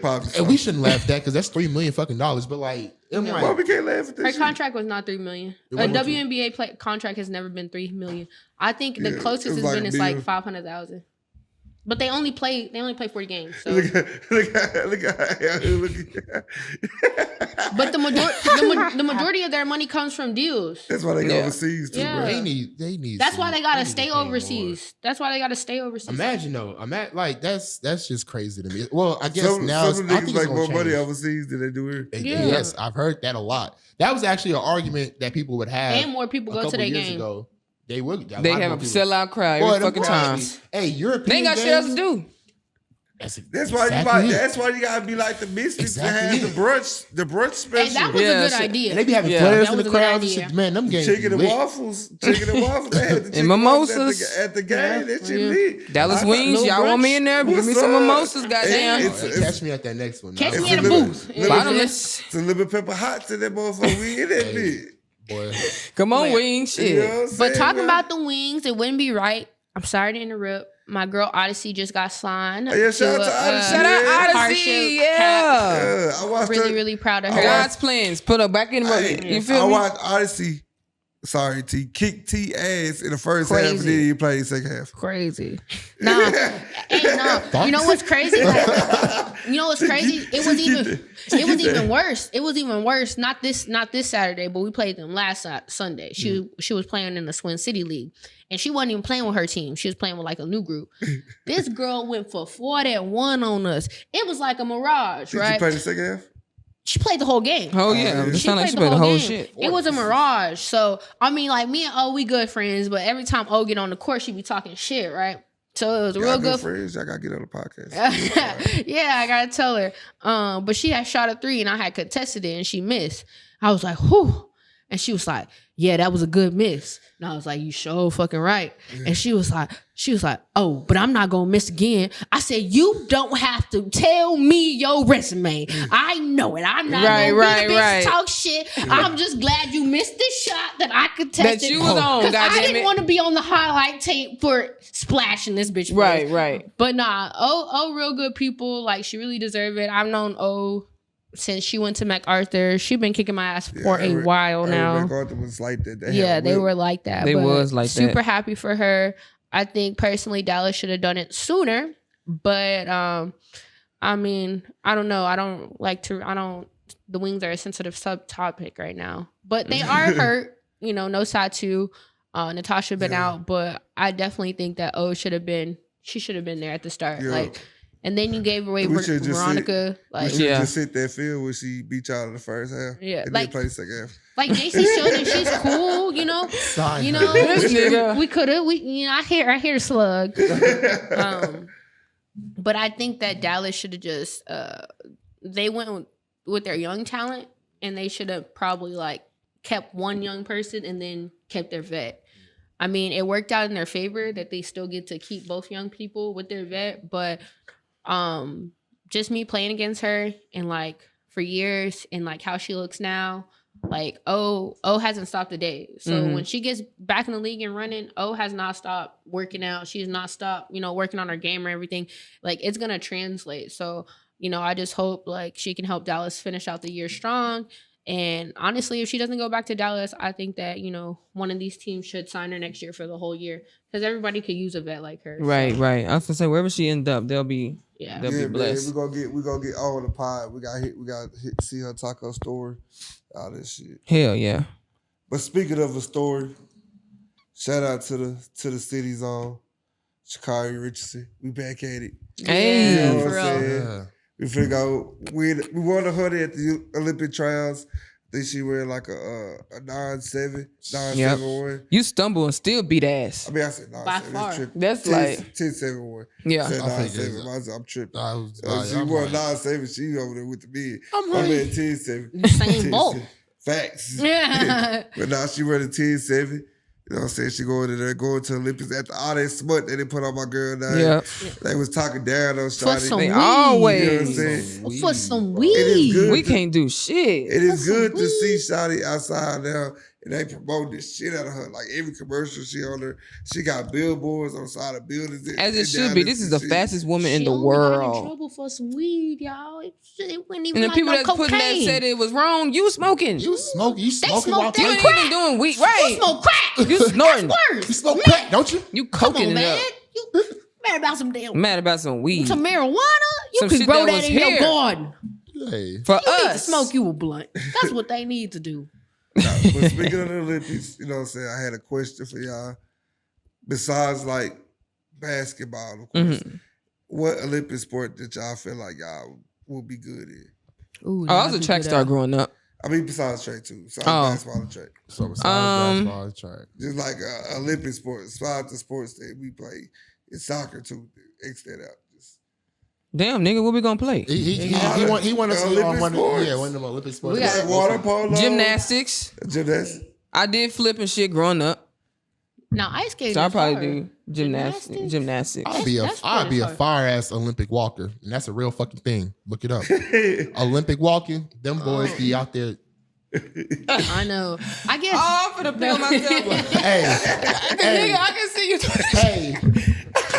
Probably. And we shouldn't laugh at that because that's $3 million fucking dollars. But like, I'm Yeah. Why like, we can't laugh at Her this shit? contract was not $3 million. It A wasn't WNBA contract has never been $3 million. I think the Yeah, closest it was has like been a is like bill. 500,000. But they only play 40 games. So. Look at But the majority of their money comes from deals. That's why they go Yeah. overseas too, Yeah. bro. they need. That's why they gotta need to stay pay more. overseas. That's why they gotta stay overseas. Imagine though, like that's just crazy to me. Well, I guess Some now some I niggas think it's make more gonna money change. overseas than they do here. Yeah. Yes, I've heard that a lot. That was actually an argument that people would have. And more people a go to couple their years game. ago. They would. They have a sellout crowd every fucking time. Hey, European They ain't got shit else to games- do. That's why exactly it. That's why you gotta be like the Mystics Exactly and have the brunch special. And that was Yeah, a good shit. idea. And they be having Yeah. flares That in was the a good crowds and idea. shit. Man, them games Chicken and lit. waffles. Chicken and waffles. They had the chicken And waffles mimosas. at the game. Yeah. That shit Yeah. lit. Dallas I Wings, thought- y'all want me in there? Give me What's some up? mimosas, Hey, goddamn. it's- Catch me at that next one. Catch Nah, me at a little- booth. little- Bottomless. It's a little pepper hot to that motherfucker. We in that Hey. bitch. boy. Come on, Wait. wings, You know shit. what I'm But saying, talking man? about the wings, it wouldn't be right. I'm sorry to interrupt. My girl Odyssey just got signed. Oh, yeah, shout out to Odyssey. Shout out Yeah. Odyssey, Hardship yeah. I watched Really, her. really proud of I her. God's plans. Put her back in the Hey, You feel I me? watched Odyssey. Sorry, T. Kick T ass in the first half, and then Crazy. he played the second half. Crazy. Nah. Hey, no. You know what's crazy? Like, you know what's crazy? It was even worse. It was even worse. Not this Saturday, but we played them last Sunday. She was playing in the Swin City League. And she wasn't even playing with her team. She was playing with like a new group. This girl went for 4-1 on us. It was like a mirage, Did right? you play the second half? She played the whole game. Oh, yeah. It sound like she played the whole game. shit. It was a mirage. So, I mean, like, me and O, we good friends, but every time O get on the court, she be talking shit, right? So, it was Y'all real good good. friends. Y'all gotta get on the podcast. Yeah, I gotta tell her. But she had shot a 3 and I had contested it and she missed. I was like, whew. And she was like, yeah, that was a good miss. And I was like, you sure fucking right. And she was like, oh, but I'm not gonna miss again. I said, you don't have to tell me your resume. I know it. I'm not gonna be the bitch to talk shit. I'm just glad you missed this shot that I contested. That you was on, 'Cause I goddamn didn't it. want to be on the highlight tape for splashing this bitch. Right, face. right. But nah, oh, real good people. Like, she really deserved it. I've known O since she went to MacArthur. She been kicking my ass for a while now. MacArthur was like that. They were like that. They but was like that. super happy for her. I think personally Dallas should have done it sooner. But I mean, I don't know. The Wings are a sensitive subtopic right now. But they are hurt. You know, no Satu. Natasha been out, but I definitely think that she should have been there at the start. Yeah. Like, and then you gave away We should've just Veronica. We Like, should Yeah. just sit that field where she beat y'all in the first half. Yeah, And like- then play the second half. like JC showed that she's cool, you know. Sign You her. know, This nigga. we could have. I hear the slug. But I think that Dallas should have just they went with their young talent, and they should have probably like kept one young person and then kept their vet. I mean, it worked out in their favor that they still get to keep both young people with their vet, but just me playing against her and like for years and like how she looks now. Like O hasn't stopped a day. So when she gets back in the league and running, O has not stopped working out. She has not stopped, working on her game or everything. Like, it's gonna translate. So, I just hope like she can help Dallas finish out the year strong. And honestly, if she doesn't go back to Dallas, I think that, one of these teams should sign her next year for the whole year because everybody could use a vet like her. Right, right. I was gonna say wherever she end up, they'll be Yeah. They'll be blessed. Man, we gonna get on the pod. We got see her taco story, all this shit. Hell yeah. But speaking of a story, shout out to the city's own Sha'Carri Richardson. We back at it. Hey. You know what for I'm real. saying? Yeah. We figure we won a hoodie at the Olympic trials. I think she wearing like a 9-7 one. You stumble and still beat ass. I mean, I said 9-7. By far. That's like 10-7 one. Yeah. I said I think 9-7. I'm tripping. She I'm won like, 9-7. She over there with the bid. I'm I'm like- at 10-7. Usain Bolt. Facts. Yeah. But now she running 10-7. You know what I'm saying? She going to Olympics after all that smut that they put on my girl now. Yeah. They was talking down on For Shawty. some They weed. You know what I'm always. saying? For some It is weed. good. We can't do shit. It is For some good to weed. see Shawty outside now, and they promote the shit out of her. Like every commercial she on there, she got billboards on the side of buildings. As it and should down be. this This is and the shit. fastest woman in She the only got in world. trouble for some weed, y'all. It wasn't even And the like people no that's putting that cocaine. said it was wrong, you smoking. You smoking smoke while that You talking. ain't crack. even doing weed. You Right. smoke crack. You snorting. That's You worse. smoke crack, don't you? You Come coking on, it man. up. You mad about some damn Mad about some weed. some marijuana? You Some can shit grow that that was in your here. garden. Hey. For You need to us. smoke you a blunt. That's what they need to do. But speaking of the Olympics, you know what I'm saying? I had a question for y'all. Besides like basketball, of course, what Olympic sport did y'all feel like y'all will be good in? Ooh, Oh, I was a track star growing up. I mean, besides track too. Besides Oh. basketball and track. So besides basketball, track. Just like Olympic sports, besides the sports that we play, it's soccer too. X that out. Just, Damn, nigga, what we gonna play? He won us Olympic on one sports. of them Olympic sports. We got- like water polo. Gymnastics. Gymnastics. I did flip and shit growing up. Now ice skating. So I is probably hard. do gymnastics. Gymnastics? I'd be That's a hard. fire ass Olympic walker, and that's a real fucking thing. Look it up. Olympic walking, them boys be out there. I know. I guess. Oh, I'm finna peel myself. Hey, Nigga, I can see you. hey,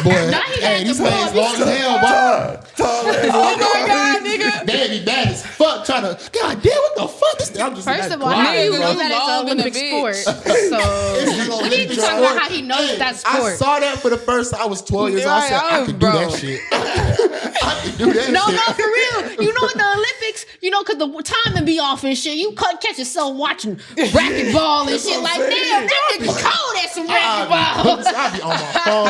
boy, he hey, had these to legs pull long as hell, boy. Tall ass. Oh my god, nigga. They be bad as fuck trying to. God damn, what the fuck? This thing, I'm just First of all, how do you Nigga, know you that long in the it's an bitch. Olympic sport? So we need to talk about how he knows that I sport. saw that for the first time. I was 12 years old. I said, I could do Bro. that shit. I could do that No, shit. no, for real. You know what the Olympics, because the timing be off and shit. You catch yourself watching racquetball and shit like, damn, that nigga cold at some racquetball. I'd be on my phone.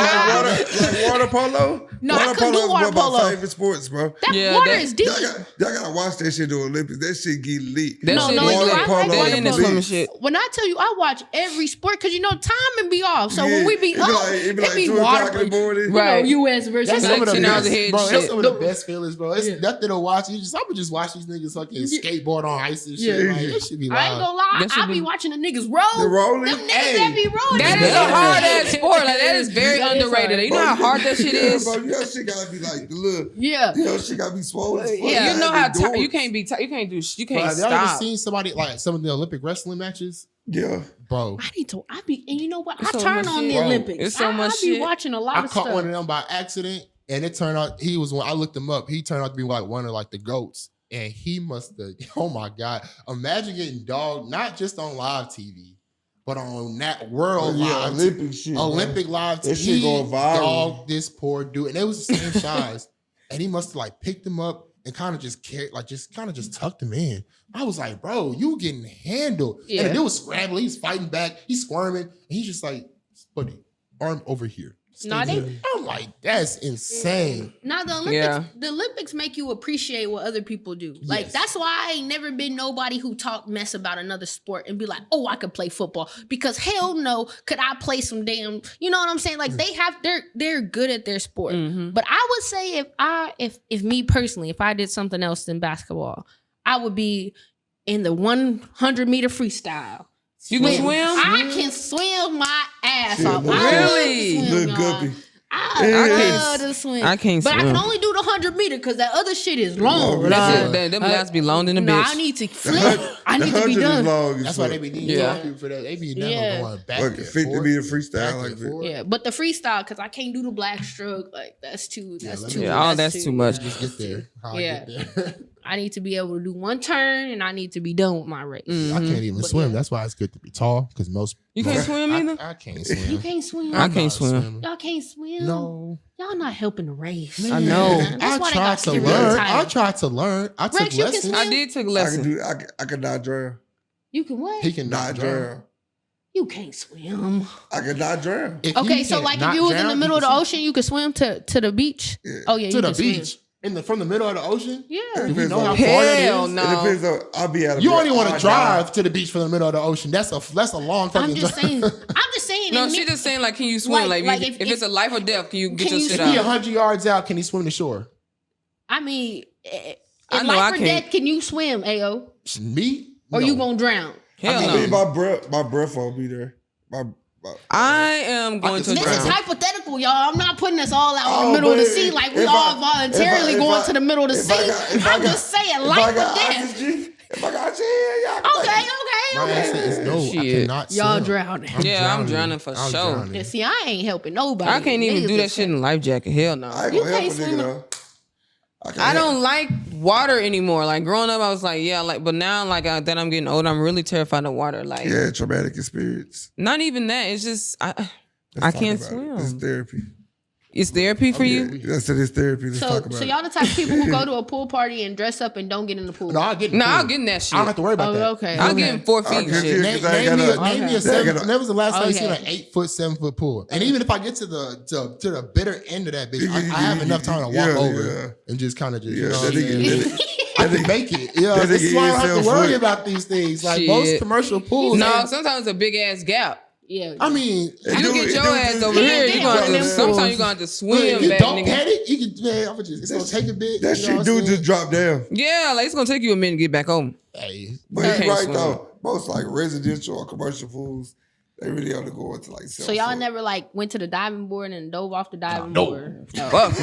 Like water polo? No, I couldn't do is water one of my polo. favorite sports, bro. That Yeah, water that- is deep. Y'all gotta watch that shit during Olympics. That shit get lit. That No, shit no, is you- lit. I like That water ain't the polo. swimming shit. When I tell you, I watch every sport because timing be off. So when we be it up, it be like 2 water. o'clock in the morning. Right. U.S. versus That's some of the 10 hours best, ahead bro. shit. That's some of the best feelings, bro. It's Yeah. nothing to watch. I would just watch these niggas fucking skateboard on ice and shit. Yeah. Like, that should be I ain't loud. gonna lie, That should I be be- watching the niggas roll. The rolling? Them niggas Hey. that be rolling. That is a Yeah. hard ass sport. Like that is very That is underrated. hard. You know how hard that shit is. Bro, you know, shit gotta be like the little, Yeah. shit gotta be swollen. as fuck. Yeah. You know how Endurance. you can't be. You can't do. You Bro, can't have y'all ever stop. seen somebody like some of the Olympic wrestling matches? Yeah. Bro, And you know what? It's I so turn much on shit. the Bro, Olympics. it's so much I be shit. watching a lot I of caught stuff. one of them by accident, and it turned out he was one. I looked him up. He turned out to be like one of like the goats, and he must have. Oh my god! Imagine getting dogged not just on live TV, but on that world live Olympic shit. bro. Olympic live That TV. shit going viral. Dogged this poor dude, and they was the same size, and he must have like picked him up and kind of just carried, like just kind of just tucked him in. I was like, bro, you getting handled. Yeah. And the dude was scrambling, he's fighting back, he's squirming, and he's just like, buddy, arm over here. Stay No, they- there. I'm like, that's insane. Now the Olympics, Yeah. the Olympics make you appreciate what other people do. Like Yes. that's why I ain't never been nobody who talk mess about another sport and be like, oh, I could play football. Because hell no, could I play some damn, you know what I'm saying? Like they're good at their sport. Mhm. But I would say if me personally, if I did something else than basketball, I would be in the 100-meter freestyle. You can swim? I can swim my ass Shit, off. look- I love to Really? swim, Look y'all. guppy. I Yeah. love to swim. I can't But I swim. can only do the 100-meter because that other shit is long. Oh, That's Yeah. it. Them last be long than a No, bitch. I need to flip. I need to be 100 is done. long as That's why fuck. they be needing Yeah. young people for that. They be never Yeah. going back Fuck it, and 50 forth, meter back freestyle like and that. forth. Yeah, but the freestyle because I can't do the black stroke. Like that's too. Yeah, That's let too. me- Yeah, all that's too much. Just get there. How I Yeah. get there. I need to be able to do one turn and I need to be done with my race. I can't even swim. That's why it's good to be tall because most You can't swim either? I can't swim. You can't swim. I can't swim. Y'all can't swim. No. Y'all not helping the race. I know. That's why they got I tried to learn. I took Rex, you can lessons. swim? I did take lessons. I could not drown. You can what? He can Not drown. You can't swim. I could not drown. Okay, so like if you was in the middle of the ocean, you could swim to the beach. Yeah. Oh yeah, to you the can swim. beach. From the middle of the ocean? Yeah. Do we know how far Hell it is? no. It depends on. I'll be out of. You only want to drive to the beach from the middle of the ocean. That's a long fucking I'm just saying. No, she just saying like, can you swim? Like if it's a life or death, can you get your shit If he out? 100 yards out, can he swim to shore? I mean, I in know life I or can't. death, can you swim, Ao? Me? Or No. you gonna drown? Hell I mean, no. my breath won't be there. I am going to This is drown. hypothetical, y'all. I'm not putting us all out in the middle of the sea like we all voluntarily going to the middle of the sea. I'm just saying, life or death. If I got you, My answer is no. I Shit. cannot swim. Y'all drowning. I'm drowning for I'm sure. drowning. Yeah, see, I ain't helping nobody. I can't even Niggas do that is- shit in a life jacket. Hell no. I ain't You gonna help can't a swim. nigga though. I don't like water anymore. Like growing up, I was like, yeah, like, but now, like that I'm getting older, I'm really terrified of water. Like, Yeah, traumatic experience. not even that. It's just I Let's can't talk about it. swim. It's therapy. It's therapy for you. Yeah, that's it. It's therapy. Let's talk about So it. y'all the type of people who go to a pool party and dress up and don't get in the pool. No, I'll get in the No, pool. I'll get in that shit. I don't have to worry about Oh, that. okay. I'll get in 4 feet and Okay, shit. yeah. Name, 'Cause I ain't me gotta- a seven. gotta- When was the last time you seen Okay. an 8-foot, 7-foot pool? And even if I get to the bitter end of that bitch, I have enough time to walk over and just kind of just, you know what I'm saying? I can make it. Yeah, that this is why I don't have to 87 worry foot. about these things. Like Shit. most commercial pools. No, ain't- sometimes it's a big ass gap. Yeah. I mean, You get your ass over Yeah, here. yeah, You gonna have yeah. to, sometimes you gonna have to look, swim if you back, don't nigga. pet it, you can. Man, I'm just. It's gonna take a bit. That you know shit what do I'm just drop down. Yeah, like it's gonna take you a minute to get back home. saying? Hey, But You he's can't right swim. though. Most like residential or commercial pools, they really only go into like. So y'all never like went to the diving board and dove off the diving No. board? Oh. Fuck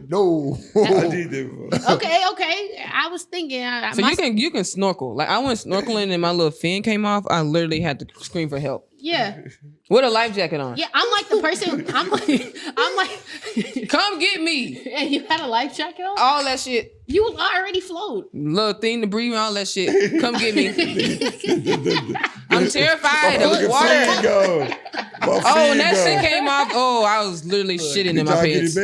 no. no. I did that before. Okay. I was thinking. So you can snorkel. Like I went snorkeling and my little fin came off. I literally had to scream for help Yeah. with a life jacket on. Yeah, I'm like the person. I'm like. Come get me. And you had a life jacket on? All that shit. You already float. Little thing to breathe, all that shit. Come get me. I'm terrified of water. Oh, when that shit came off, I was literally shitting in my pants.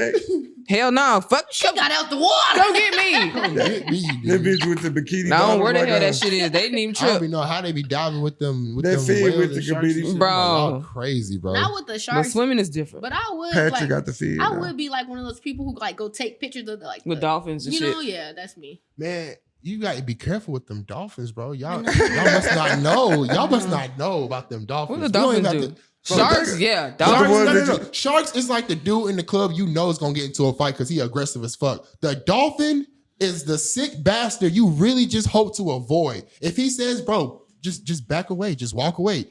Hell no. Fuck. She got out the water. Come get me. That bitch with the bikini. I don't know bottom where the right hell now. that shit is. They didn't even I don't trip. even know how they be diving with them. With That them fin whales with and the sharks and comedian. shit. Bro. Y'all crazy, bro. Not with the But sharks. swimming is different. But I would Patrick like, got the feed. I would be like one of those people who like go take pictures of like With dolphins and you shit. know, yeah, that's me. Man, you got to be careful with them dolphins, bro. Y'all must not know. Y'all must not know about them dolphins. What the You don't even dolphins have do? to- Bro, Sharks, yeah. Sharks- Dolphins. ones No. that Sharks is like the dude in the club you know is gonna get into a fight because he aggressive as fuck. The dolphin is the sick bastard you really just hope to avoid. If he says, bro, just back away, just walk away.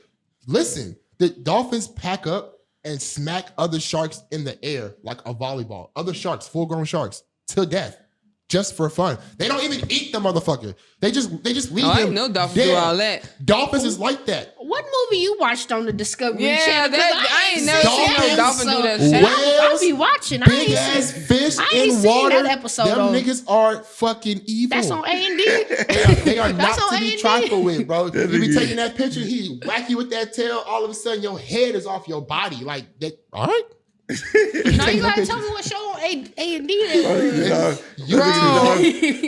Listen, the dolphins pack up and smack other sharks in the air like a volleyball. Other sharks, full-grown sharks, to death. Just for fun. They don't even eat the motherfucker. They just leave Oh, I him ain't know dolphins dead. do all that. Dolphins is like that. What movie you watched on the Discovery Yeah, Channel? 'Cause I ain't never seen seen that no dolphin do that episode. shit. I be watching. I Big ain't ass seen. fish I ain't in seen water. that episode, Them though. niggas are fucking evil. That's on A&D. They are not That's on to be A&D. trifled with, bro. You be nigga- taking that picture, he whack you with that tail, all of a sudden your head is off your body. Like that. All right. No, Taking you gotta a tell picture. me what show on A&D that was. You Bro.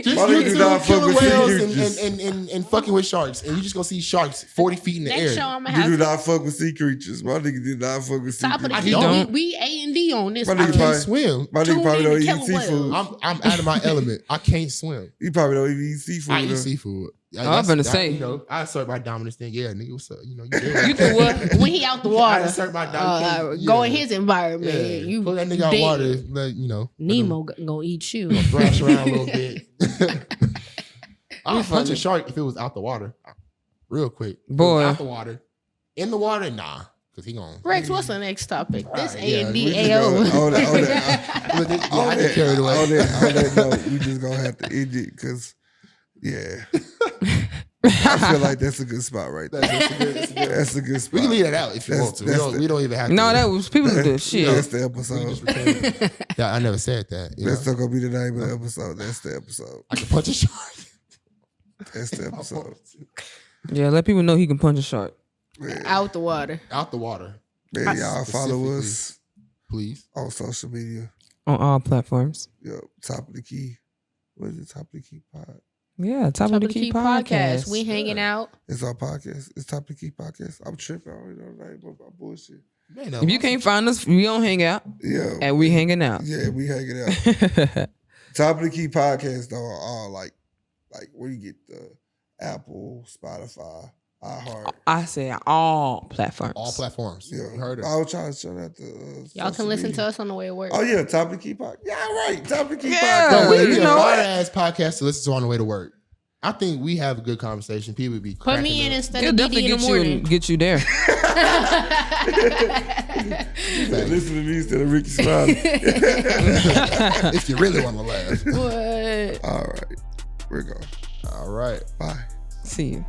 just Why don't you not YouTube fuck killer with sea whales creatures? and fucking with sharks, and you just gonna see sharks 40 feet in the Next air. show I'm gonna You do have. not fuck with sea creatures. My nigga do not fuck with sea Top of the creatures. key. don't. We A&D on this. My I nigga one. can't probably- swim. My Tune nigga probably in don't to eat killer seafood. whales. I'm out of my element. I can't swim. You probably don't even eat seafood. I eat though. seafood. I'm finna say. You know, I assert my dominance thing. Yeah, nigga, what's up? You know, you there. You do what? When he out the I water, assert my dominance. go in his environment. Yeah, You pull that nigga out dead. water. Let, you know, Nemo gonna eat you. thrash around a little bit. I would punch funny. a shark if it was out the water, real quick. If it was Boy. out the water, in the water, nah, because he gonna. Rex, what's the next topic? This Alright, yeah, A&D We just AO. gonna- on that- Look, yeah, on I that- get carried away. on that note, we just gonna have to end it because, yeah. I feel like that's a good spot right there. That's a good spot. We can leave that out if you want to. We don't even have to. No, that was people do this shit. That's the episode. Yeah, I never said that. That's not gonna be the name of the episode. That's the episode. I can punch a shark. That's the episode. Yeah, let people know he can punch a shark. Man. Out the water. Out the water. Man, y'all follow us, please, on social media. On all platforms. Yep, Top of the Key. What is it? Top of the Key Pod. Yeah, Top of the Key podcast. We hanging out. It's our podcast. It's Top of the Key podcast. I'm tripping. I already know the name of my bullshit. Man, if you can't find us, we don't hang out. Yeah. And we hanging out. Yeah, we hanging out. Top of the Key podcast, though, are all like where you get the Apple, Spotify, iHeart. I say all platforms. All platforms. Yeah. You heard it. I was trying to show that to y'all can listen to us on the way to work. Oh, yeah. Top of the Key podcast. Yeah, right. Top of the Key Yeah. podcast. No, it's you a know fire what? ass podcast to listen to on the way to work. I think we have a good conversation. People would be Put cracking me in up. instead It'll of definitely DD in the morning. get you there. Listen to me instead of Ricky Smiley. If you really want to laugh. What? All right. We're going. All right. Bye. See you.